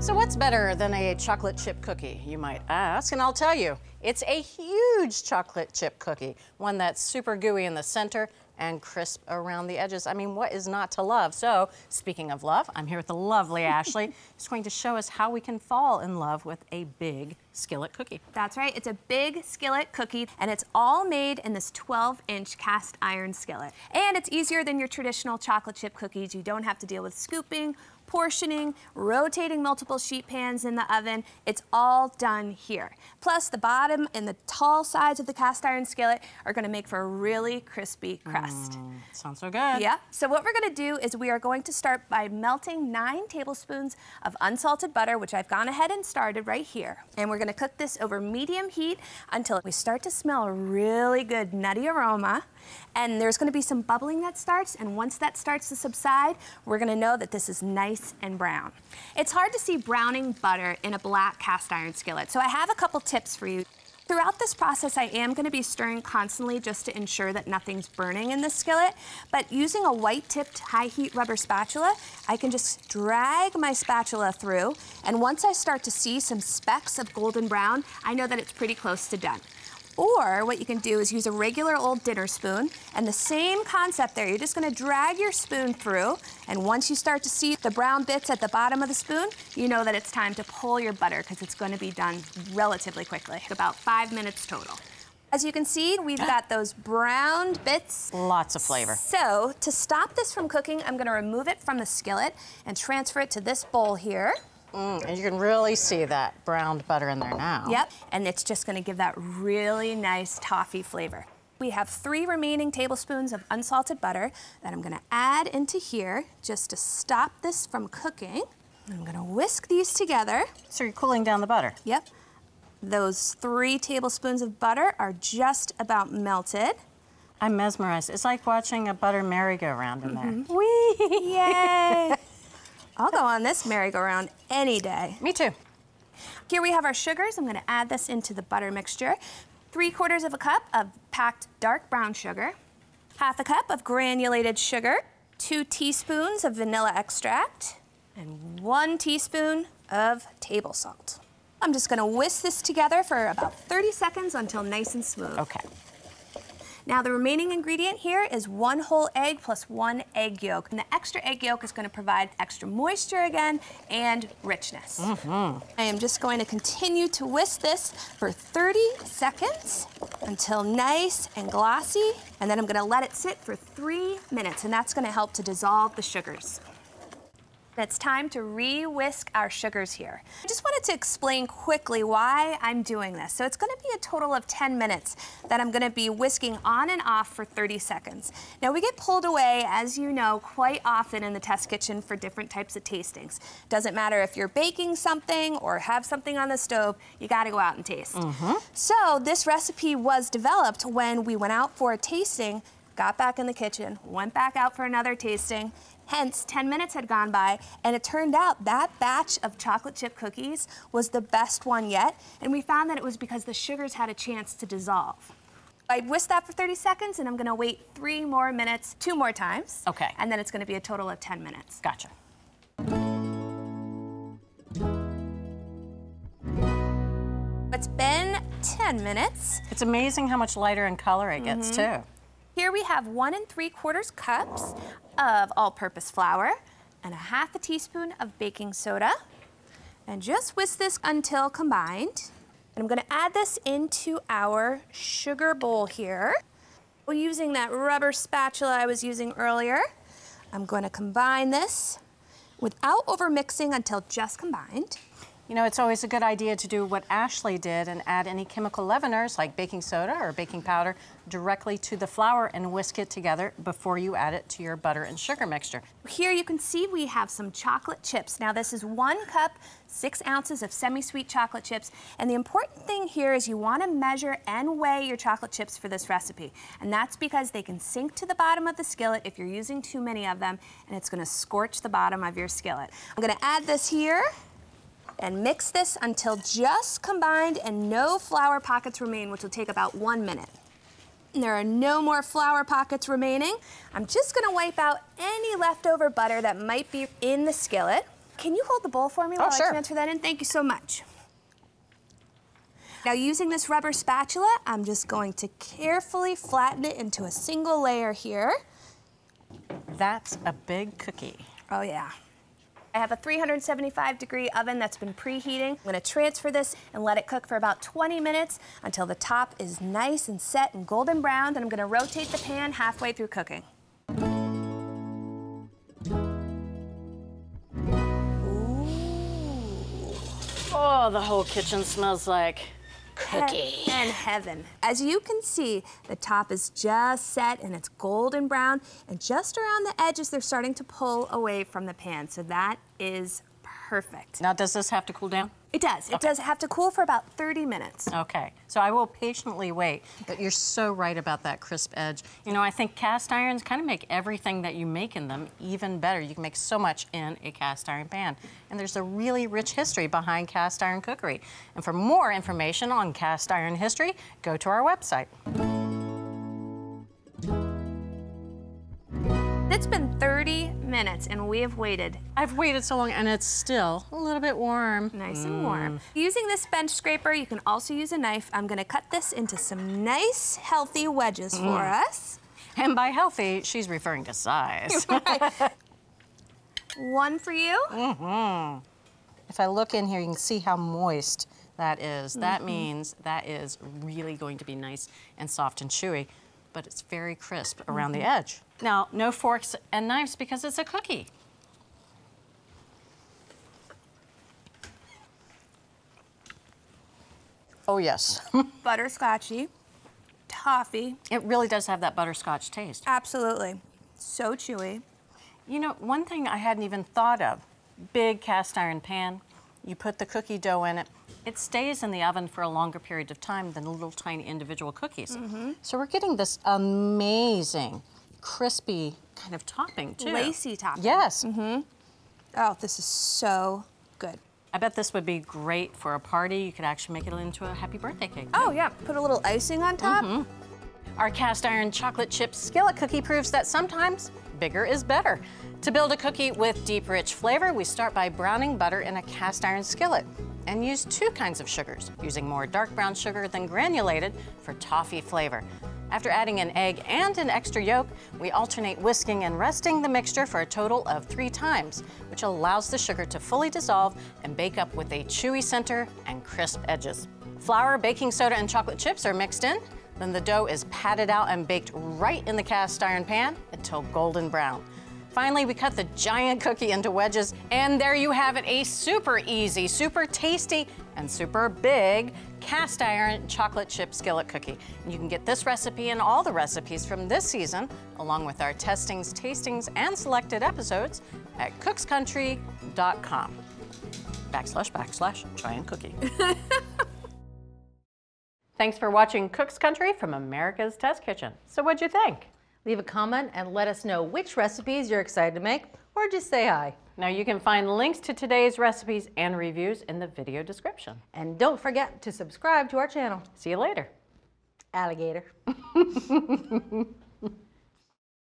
So what's better than a chocolate chip cookie, you might ask? And I'll tell you, it's a huge chocolate chip cookie, one that's super gooey in the center and crisp around the edges. I mean, what is not to love? So, speaking of love, I'm here with the lovely Ashley, who's going to show us how we can fall in love with a big skillet cookie. That's right, it's a big skillet cookie, and it's all made in this 12-inch cast iron skillet. And it's easier than your traditional chocolate chip cookies. You don't have to deal with scooping, portioning, rotating multiple sheet pans in the oven. It's all done here. Plus, the bottom and the tall sides of the cast iron skillet are gonna make for a really crispy crust. Sounds so good. Yeah, so what we're gonna do is we are going to start by melting 9 tablespoons of unsalted butter, which I've gone ahead and started right here. And we're gonna cook this over medium heat until we start to smell a really good nutty aroma. And there's gonna be some bubbling that starts, and once that starts to subside, we're gonna know that this is nice and brown. It's hard to see browning butter in a black cast iron skillet, so I have a couple tips for you. Throughout this process, I am gonna be stirring constantly just to ensure that nothing's burning in the skillet, but using a white-tipped high-heat rubber spatula, I can just drag my spatula through, and once I start to see some specks of golden brown, I know that it's pretty close to done. Or what you can do is use a regular old dinner spoon, and the same concept there. You're just gonna drag your spoon through, and once you start to see the brown bits at the bottom of the spoon, you know that it's time to pull your butter because it's gonna be done relatively quickly, about 5 minutes total. As you can see, we've got those browned bits. Lots of flavor. So to stop this from cooking, I'm gonna remove it from the skillet and transfer it to this bowl here. And you can really see that browned butter in there now. Yep, and it's just gonna give that really nice toffee flavor. We have 3 remaining tablespoons of unsalted butter that I'm gonna add into here just to stop this from cooking. I'm gonna whisk these together. So you're cooling down the butter? Yep. Those 3 tablespoons of butter are just about melted. I'm mesmerized. It's like watching a butter merry-go-round in there. Whee! Yay! I'll go on this merry-go-round any day. Me too. Here we have our sugars. I'm gonna add this into the butter mixture. 3/4 of a cup of packed dark brown sugar, 1/2 cup of granulated sugar, 2 teaspoons of vanilla extract, and 1 teaspoon of table salt. I'm just gonna whisk this together for about 30 seconds until nice and smooth. Okay. Now the remaining ingredient here is 1 whole egg plus 1 egg yolk. And the extra egg yolk is going to provide extra moisture again and richness. I am just going to continue to whisk this for 30 seconds until nice and glossy. And then I'm going to let it sit for 3 minutes, and that's going to help to dissolve the sugars. It's time to re-whisk our sugars here. I just wanted to explain quickly why I'm doing this. So it's gonna be a total of 10 minutes that I'm gonna be whisking on and off for 30 seconds. Now we get pulled away, as you know, quite often in the test kitchen for different types of tastings. Doesn't matter if you're baking something or have something on the stove, you gotta go out and taste. So this recipe was developed when we went out for a tasting, got back in the kitchen, went back out for another tasting. Hence, 10 minutes had gone by, and it turned out that batch of chocolate chip cookies was the best one yet, and we found that it was because the sugars had a chance to dissolve. I whisked that for 30 seconds, and I'm gonna wait 3 more minutes, 2 more times. Okay. And then it's gonna be a total of 10 minutes. Gotcha. It's been 10 minutes. It's amazing how much lighter in color it gets, too. Here we have 1 3/4 cups of all-purpose flour and 1/2 teaspoon of baking soda. And just whisk this until combined. And I'm gonna add this into our sugar bowl here. Using that rubber spatula I was using earlier, I'm gonna combine this without overmixing until just combined. You know, it's always a good idea to do what Ashley did and add any chemical leaveners like baking soda or baking powder directly to the flour and whisk it together before you add it to your butter and sugar mixture. Here you can see we have some chocolate chips. Now this is 1 cup, 6 ounces of semi-sweet chocolate chips. And the important thing here is you want to measure and weigh your chocolate chips for this recipe. And that's because they can sink to the bottom of the skillet if you're using too many of them, and it's going to scorch the bottom of your skillet. I'm going to add this here and mix this until just combined and no flour pockets remain, which will take about 1 minute. And there are no more flour pockets remaining. I'm just gonna wipe out any leftover butter that might be in the skillet. can you hold the bowl for me while sure. I transfer that in? Thank you so much. Now, using this rubber spatula, I'm just going to carefully flatten it into a single layer here. That's a big cookie. Oh, yeah. I have a 375-degree oven that's been preheating. I'm going to transfer this and let it cook for about 20 minutes until the top is nice and set and golden brown. Then I'm going to rotate the pan halfway through cooking. Ooh. Oh, the whole kitchen smells like cookie. And heaven. As you can see, the top is just set and it's golden brown, and just around the edges they're starting to pull away from the pan, so that is perfect. Now, does this have to cool down? It does. It does have to cool for about 30 minutes. Okay, so I will patiently wait, but you're so right about that crisp edge. You know, I think cast irons kind of make everything that you make in them even better. You can make so much in a cast iron pan. And there's a really rich history behind cast iron cookery. And for more information on cast iron history, go to our website. It's been 30 minutes and we have waited. I've waited so long and it's still a little bit warm. Nice and warm. Using this bench scraper, you can also use a knife. I'm gonna cut this into some nice, healthy wedges for us. And by healthy, she's referring to size. Right. One for you. If I look in here, you can see how moist that is. That means that is really going to be nice and soft and chewy, but it's very crisp around the edge. Now, no forks and knives because it's a cookie. Oh, yes. Butterscotchy, toffee. It really does have that butterscotch taste. Absolutely. So chewy. You know, one thing I hadn't even thought of, big cast iron pan, you put the cookie dough in it, it stays in the oven for a longer period of time than little tiny individual cookies. So we're getting this amazing, crispy kind of topping too. Lacy topping. Yes. Oh, this is so good. I bet this would be great for a party. You could actually make it into a happy birthday cake. Oh yeah, put a little icing on top. Our cast iron chocolate chip skillet cookie proves that sometimes bigger is better. To build a cookie with deep, rich flavor, we start by browning butter in a cast iron skillet and use 2 kinds of sugars, using more dark brown sugar than granulated for toffee flavor. After adding an egg and an extra yolk, we alternate whisking and resting the mixture for a total of 3 times, which allows the sugar to fully dissolve and bake up with a chewy center and crisp edges. Flour, baking soda, and chocolate chips are mixed in. Then the dough is patted out and baked right in the cast iron pan until golden brown. Finally, we cut the giant cookie into wedges, and there you have it, a super easy, super tasty, and super big cast iron chocolate chip skillet cookie. And you can get this recipe and all the recipes from this season, along with our testings, tastings, and selected episodes at cookscountry.com. / giant cookie. Thanks for watching Cook's Country from America's Test Kitchen. So what'd you think? Leave a comment and let us know which recipes you're excited to make, or just say hi. Now you can find links to today's recipes and reviews in the video description. And don't forget to subscribe to our channel. See you later. Alligator.